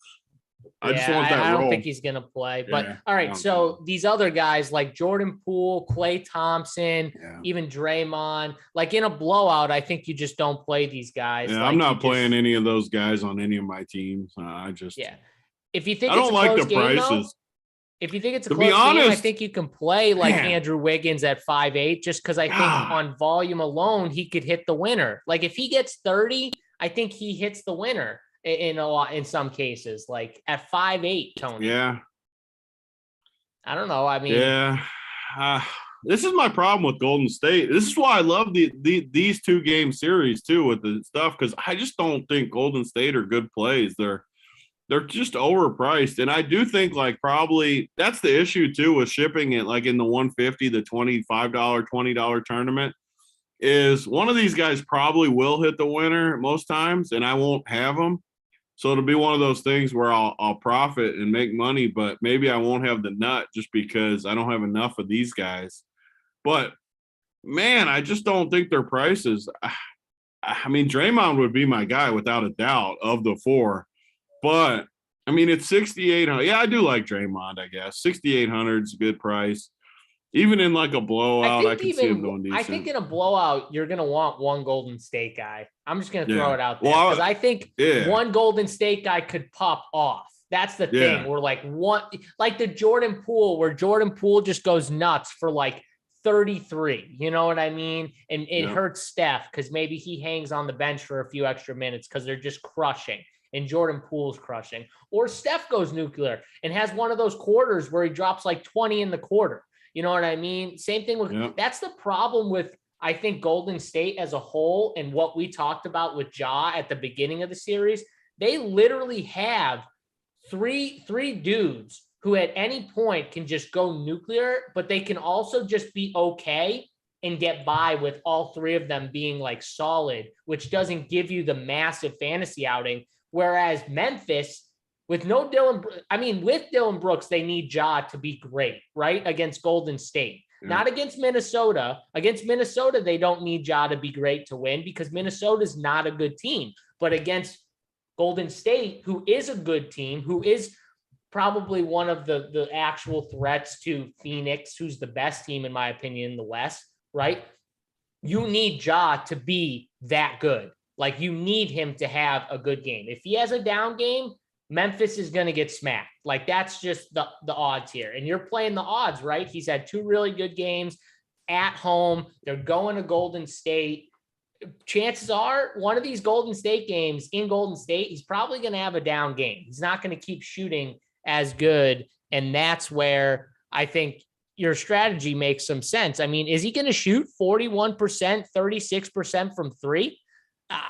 I just want that role. I don't think he's going to play. But, all right, so these other guys like Jordan Poole, Klay Thompson, even Draymond, like in a blowout, I think you just don't play these guys. Yeah, I'm not playing any of those guys on any of my teams. If you think I don't like the prices. If you think it's a to close be honest, game, I think you can play like man. Andrew Wiggins at 5'8", just because I think on volume alone, he could hit the winner. Like if he gets 30, I think he hits the winner in some cases, like at 5'8", Tony. Yeah. I don't know. I mean, yeah. This is my problem with Golden State. This is why I love these 2-game series too with the stuff, because I just don't think Golden State are good plays. They're just overpriced. And I do think like probably that's the issue too with shipping it like in the $150, the $25, $20 tournament is one of these guys probably will hit the winner most times and I won't have them. So it'll be one of those things where I'll profit and make money, but maybe I won't have the nut just because I don't have enough of these guys. But man, I just don't think their prices. I mean, Draymond would be my guy without a doubt of the 4. But I mean, it's 6,800. Yeah, I do like Draymond, I guess. 6,800 is a good price. Even in like a blowout, I can see him going decent. I think in a blowout, you're going to want one Golden State guy. I'm just going to throw it out there because I think one Golden State guy could pop off. That's the thing. We're like like the Jordan Poole, where Jordan Poole just goes nuts for like 33. You know what I mean? And it hurts Steph because maybe he hangs on the bench for a few extra minutes because they're just crushing. And Jordan Poole's crushing. Or Steph goes nuclear and has one of those quarters where he drops like 20 in the quarter. You know what I mean? Same thing with that's the problem with, I think, Golden State as a whole and what we talked about with Ja at the beginning of the series. They literally have three dudes who at any point can just go nuclear, but they can also just be okay and get by with all 3 of them being like solid, which doesn't give you the massive fantasy outing. Whereas Memphis, with Dillon Brooks, they need Ja to be great, right? Against Golden State, not against Minnesota. Against Minnesota, they don't need Ja to be great to win because Minnesota's not a good team. But against Golden State, who is a good team, who is probably one of the actual threats to Phoenix, who's the best team, in my opinion, in the West, right? You need Ja to be that good. Like, you need him to have a good game. If he has a down game, Memphis is going to get smacked. Like, that's just the odds here. And you're playing the odds, right? He's had 2 really good games at home. They're going to Golden State. Chances are one of these Golden State games in Golden State, he's probably going to have a down game. He's not going to keep shooting as good. And that's where I think your strategy makes some sense. I mean, is he going to shoot 41%, 36% from 3?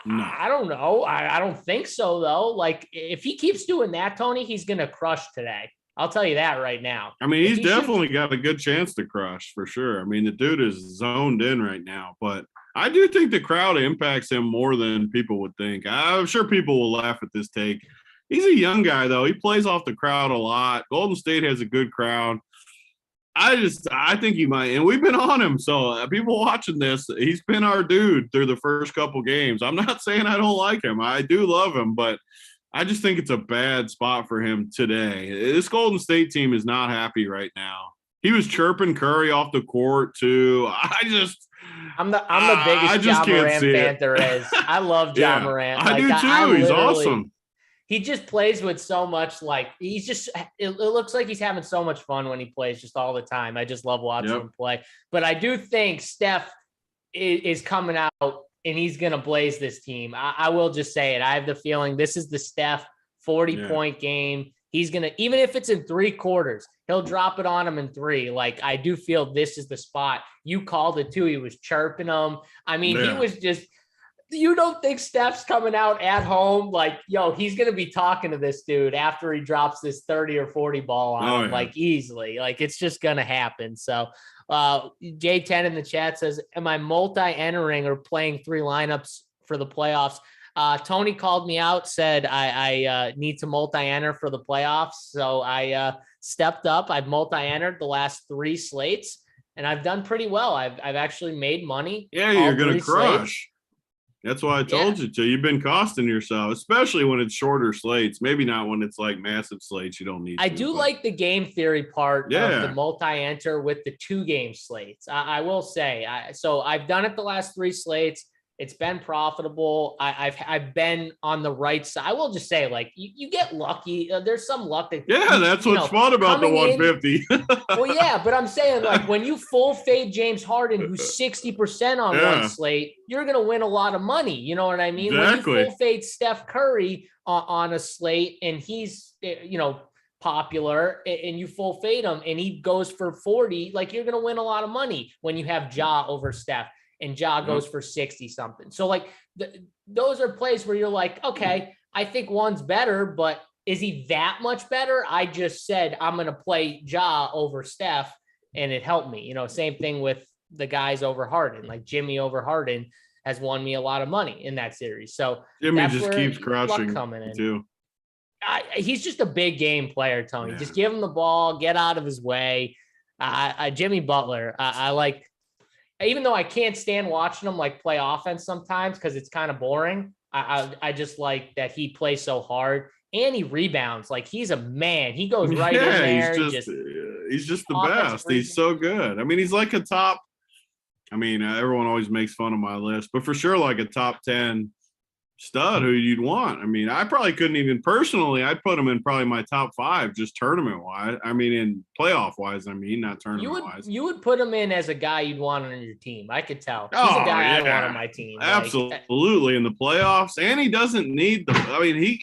No. I don't know. I don't think so, though. Like, if he keeps doing that, Tony, he's going to crush today. I'll tell you that right now. I mean, he's definitely got a good chance to crush for sure. I mean, the dude is zoned in right now, but I do think the crowd impacts him more than people would think. I'm sure people will laugh at this take. He's a young guy, though. He plays off the crowd a lot. Golden State has a good crowd. I think he might, and we've been on him. So people watching this, he's been our dude through the first couple games. I'm not saying I don't like him. I do love him, but I just think it's a bad spot for him today. This Golden State team is not happy right now. He was chirping Curry off the court too. I'm the biggest Ja Morant fan there is. I love Ja Morant. I do too. He's awesome. He just plays with so much, like, it looks like he's having so much fun when he plays just all the time. I just love watching him play. But I do think Steph is coming out and he's going to blaze this team. I will just say it. I have the feeling this is the Steph 40-point game. He's going to, even if it's in 3 quarters, he'll drop it on him in 3. Like, I do feel this is the spot. You called it too. He was chirping him. I mean, he was just, you don't think Steph's coming out at home like, yo, he's going to be talking to this dude after he drops this 30 or 40 ball on him, like, easily. Like, it's just going to happen. So J10 in the chat says, am I multi-entering or playing 3 lineups for the playoffs? Tony called me out, said I need to multi-enter for the playoffs. So I stepped up. I've multi-entered the last 3 slates, and I've done pretty well. I've actually made money. Yeah, you're going to crush. Slates. That's why I told you to. You've been costing yourself, especially when it's shorter slates. Maybe not when it's like massive slates. You don't need I do like the game theory part of the multi-enter with the 2-game slates. I will say. So I've done it the last 3 slates. It's been profitable. I've been on the right side. I will just say, like, you get lucky. There's some luck that that's what's fun about the 150. Well, yeah, but I'm saying, like, when you full fade James Harden, who's 60% on one slate, you're gonna win a lot of money. You know what I mean? Exactly. When you full fade Steph Curry on a slate and he's popular, and you full fade him and he goes for 40, like, you're gonna win a lot of money when you have Ja over Steph. And Ja goes for 60 something. So, like, those are plays where you're like, okay, I think one's better, but is he that much better? I just said I'm going to play Ja over Steph, and it helped me. Same thing with the guys over Harden. Like, Jimmy over Harden has won me a lot of money in that series. So Jimmy just keeps crushing coming in too. He's just a big game player, Tony. Yeah. Just give him the ball, get out of his way. Jimmy Butler, I like. Even though I can't stand watching him, like, play offense sometimes because it's kind of boring, I just like that he plays so hard and he rebounds. Like, he's a man. He goes right in there. He's just the best. He's so good. I mean, he's like a top. I mean, everyone always makes fun of my list, but for sure, like a top 10 stud who you'd want. I mean, I probably couldn't even personally, I'd put him in probably my top 5, just tournament wise. I mean, in playoff wise, not tournament wise. You would put him in as a guy you'd want on your team. I could tell. He's a guy I want on my team. Absolutely. In the playoffs. And he doesn't need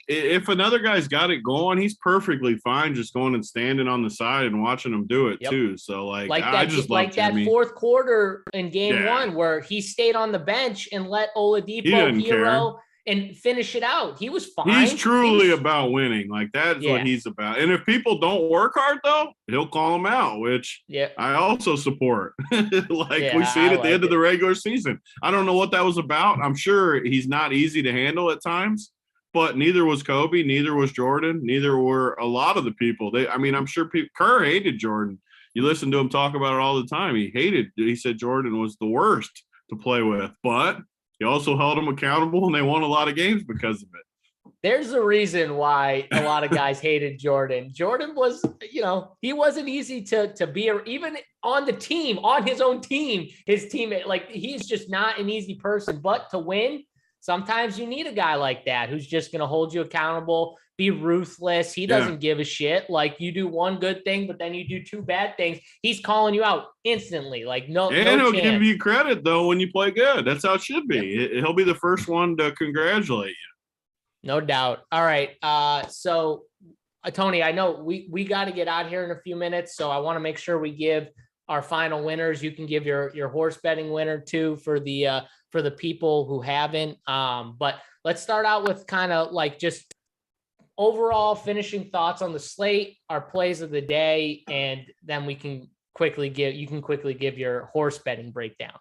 if another guy's got it going, he's perfectly fine just going and standing on the side and watching him do it too. So, that fourth quarter in game 1 where he stayed on the bench and let Oladipo, Hero, and finish it out. He was fine. He's truly about winning. Like, that's what he's about. And if people don't work hard, though, he'll call them out, which I also support. We see it at the end of the regular season. I don't know what that was about. I'm sure he's not easy to handle at times, but neither was Kobe, neither was Jordan, neither were a lot of the people. I'm sure Kerr hated Jordan. You listen to him talk about it all the time. He said Jordan was the worst to play with, but he also held them accountable, and they won a lot of games because of it. There's a reason why a lot of guys hated Jordan. Jordan was, he wasn't easy to be, even on the team, on his own team, his teammate. Like, he's just not an easy person. But to win, sometimes you need a guy like that who's just going to hold you accountable, be ruthless. He doesn't give a shit. Like, you do one good thing, but then you do 2 bad things, he's calling you out instantly. Like, no he'll give you credit, though, when you play good. That's how it should be. Yep. He'll be the first one to congratulate you. No doubt. All right. So, Tony, I know we got to get out here in a few minutes, so I want to make sure we give our final winners. You can give your horse betting winner too for the people who haven't. But let's start out with kind of like just overall finishing thoughts on the slate, our plays of the day, and then you can quickly give your horse betting breakdown.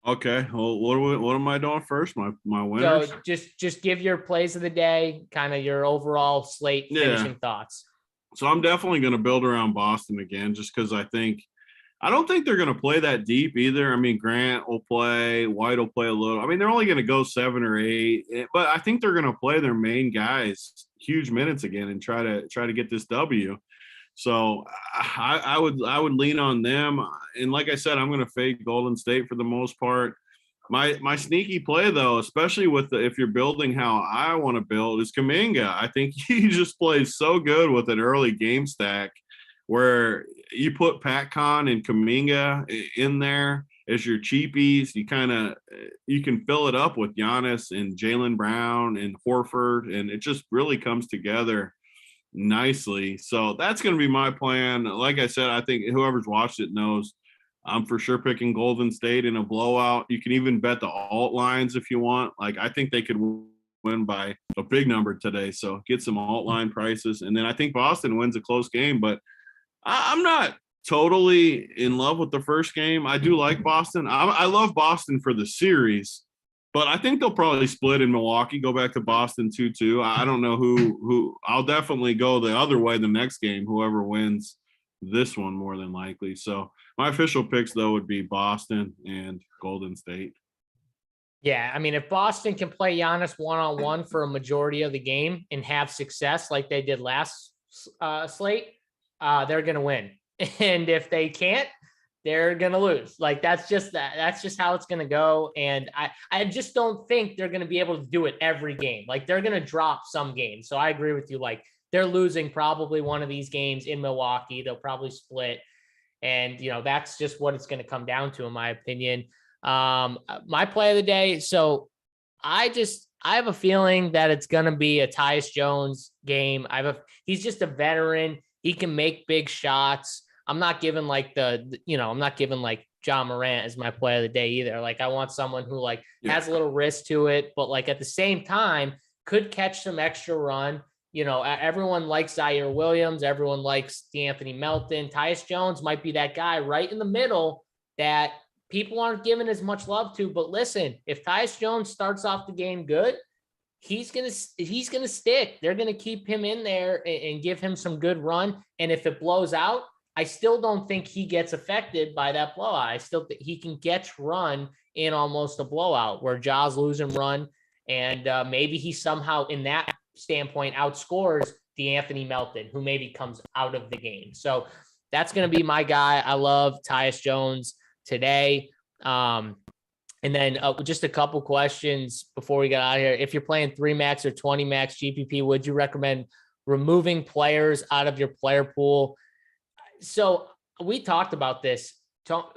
Okay. Well, what am I doing first? My winners? So just give your plays of the day, kind of your overall slate finishing thoughts. So I'm definitely going to build around Boston again, just because I don't think they're going to play that deep either. I mean, Grant will play, White will play a little. I mean, they're only going to go 7 or 8, but I think they're going to play their main guys huge minutes again and try to get this W. So I would lean on them. And like I said, I'm going to fade Golden State for the most part. My sneaky play, though, especially if you're building how I want to build, is Kuminga. I think he just plays so good with an early game stack where you put PatCon and Kuminga in there as your cheapies. You can fill it up with Giannis and Jaylen Brown and Horford, and it just really comes together nicely. So that's going to be my plan. Like I said, I think whoever's watched it knows I'm for sure picking Golden State in a blowout. You can even bet the alt lines if you want. Like, I think they could win by a big number today. So get some alt line prices. And then I think Boston wins a close game, but I'm not totally in love with the first game. I do like Boston. I love Boston for the series, but I think they'll probably split in Milwaukee, go back to Boston 2-2. I don't know who. I'll definitely go the other way the next game, whoever wins this one more than likely. So my official picks, though, would be Boston and Golden State. Yeah, I mean, if Boston can play Giannis one-on-one for a majority of the game and have success like they did last slate, they're going to win. And if they can't, they're going to lose. Like, that's just how it's going to go. And I just don't think they're going to be able to do it every game. Like, they're going to drop some games. So I agree with you. Like, they're losing probably one of these games in Milwaukee. They'll probably split. And, that's just what it's going to come down to, in my opinion. My play of the day. So I have a feeling that it's going to be a Tyus Jones game. He's just a veteran. He can make big shots. I'm not giving like I'm not giving like John Morant as my play of the day either. Like, I want someone who has a little risk to it, but like at the same time could catch some extra run. Everyone likes Zaire Williams. Everyone likes D'Anthony Melton. Tyus Jones might be that guy right in the middle that people aren't giving as much love to. But listen, if Tyus Jones starts off the game good, he's gonna stick. They're gonna keep him in there and give him some good run. And if it blows out, I still don't think he gets affected by that blowout. I still think he can get run in almost a blowout where Ja's losing run. And maybe he somehow in that standpoint outscores D'Anthony Melton, who maybe comes out of the game. So that's going to be my guy. I love Tyus Jones today. And then just a couple questions before we get out of here. If you're playing 3 max or 20 max GPP, would you recommend removing players out of your player pool? So we talked about this.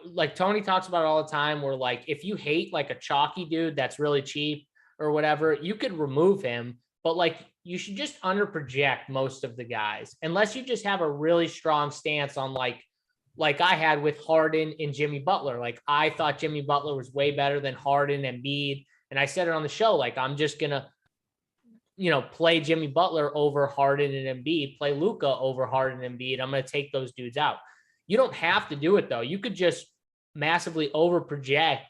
Like Tony talks about it all the time, where like, if you hate like a chalky dude that's really cheap or whatever, you could remove him, but like, you should just under project most of the guys, unless you just have a really strong stance on like I had with Harden and Jimmy Butler. Like, I thought Jimmy Butler was way better than Harden and Embiid. And I said it on the show, like, I'm just going to, play Jimmy Butler over Harden and Embiid, play Luka over Harden and Embiid. I'm going to take those dudes out. You don't have to do it though. You could just massively over project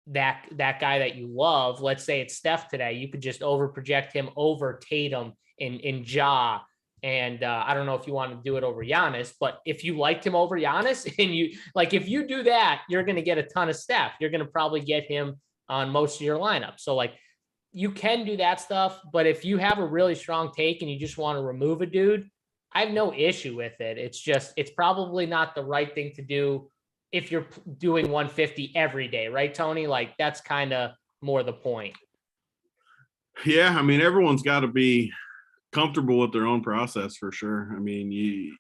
that guy that you love. Let's say it's Steph today. You could just over project him over Tatum in Ja. And I don't know if you want to do it over Giannis, but if you liked him over Giannis and if you do that, you're going to get a ton of Steph. You're going to probably get him on most of your lineup. So like, you can do that stuff, but if you have a really strong take and you just want to remove a dude, I have no issue with it. It's probably not the right thing to do if you're doing 150 every day, right, Tony? Like, that's kind of more the point. Yeah. I mean, everyone's got to be comfortable with their own process for sure. I mean,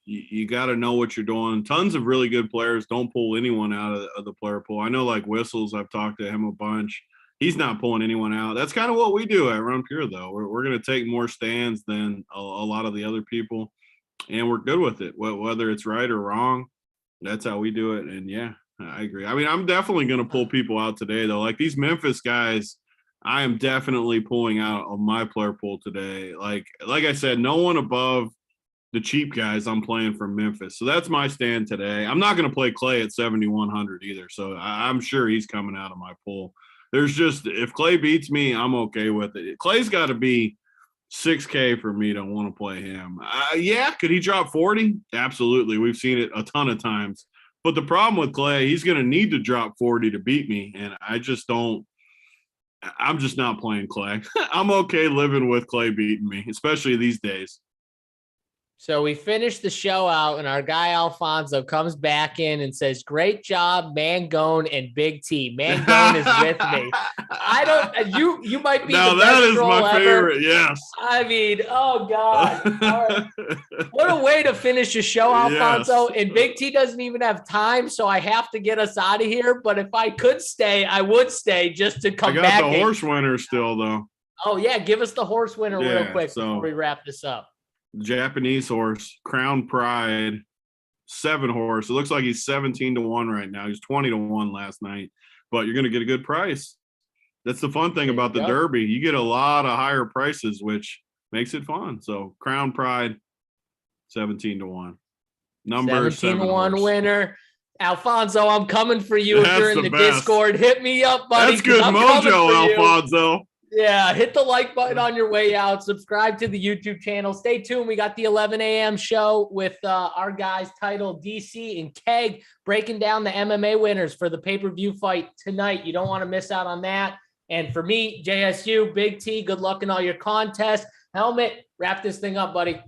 you got to know what you're doing. Tons of really good players don't pull anyone out of the player pool. I know like Whistles, I've talked to him a bunch. He's not pulling anyone out. That's kind of what we do at Run Pure, though. We're going to take more stands than a lot of the other people, and we're good with it. Whether it's right or wrong, that's how we do it. And yeah, I agree. I mean, I'm definitely going to pull people out today, though. Like these Memphis guys, I am definitely pulling out of my player pool today. Like I said, no one above the cheap guys I'm playing from Memphis. So that's my stand today. I'm not going to play Clay at 7,100 either. So I'm sure he's coming out of my pool. There's just, if Clay beats me, I'm okay with it. Clay's got to be 6K for me to want to play him. Yeah, could he drop 40? Absolutely. We've seen it a ton of times. But the problem with Clay, he's going to need to drop 40 to beat me. And I'm just not playing Clay. I'm okay living with Clay beating me, especially these days. So we finished the show out, and our guy Alfonso comes back in and says, "Great job, Mangone and Big T." Mangone is with me. You might be now the that best is my ever. favorite. Yes. I mean, oh God. All right. What a way to finish a show, Alfonso. Yes. And Big T doesn't even have time, so I have to get us out of here. But if I could stay, I would stay just to come back. I got the horse winner still, though. Oh yeah, give us the horse winner real quick before we wrap this up. Japanese horse, Crown Pride, 7 horse. It looks like he's 17-1 right now. He's 20-1 last night, but you're going to get a good price. That's the fun thing about the Derby. You get a lot of higher prices, which makes it fun. So Crown Pride, 17-1. Number 17-1 winner. Alfonso, I'm coming for you. If you're in the Discord, hit me up, buddy. That's good mojo, Alfonso. Yeah, hit the like button on your way out. Subscribe to the YouTube channel. Stay tuned. We got the 11 a.m. show with our guys Title, DC, and Keg breaking down the MMA winners for the pay-per-view fight tonight. You don't want to miss out on that. And for me, JSU, Big T, good luck in all your contests. Helmet, wrap this thing up, buddy.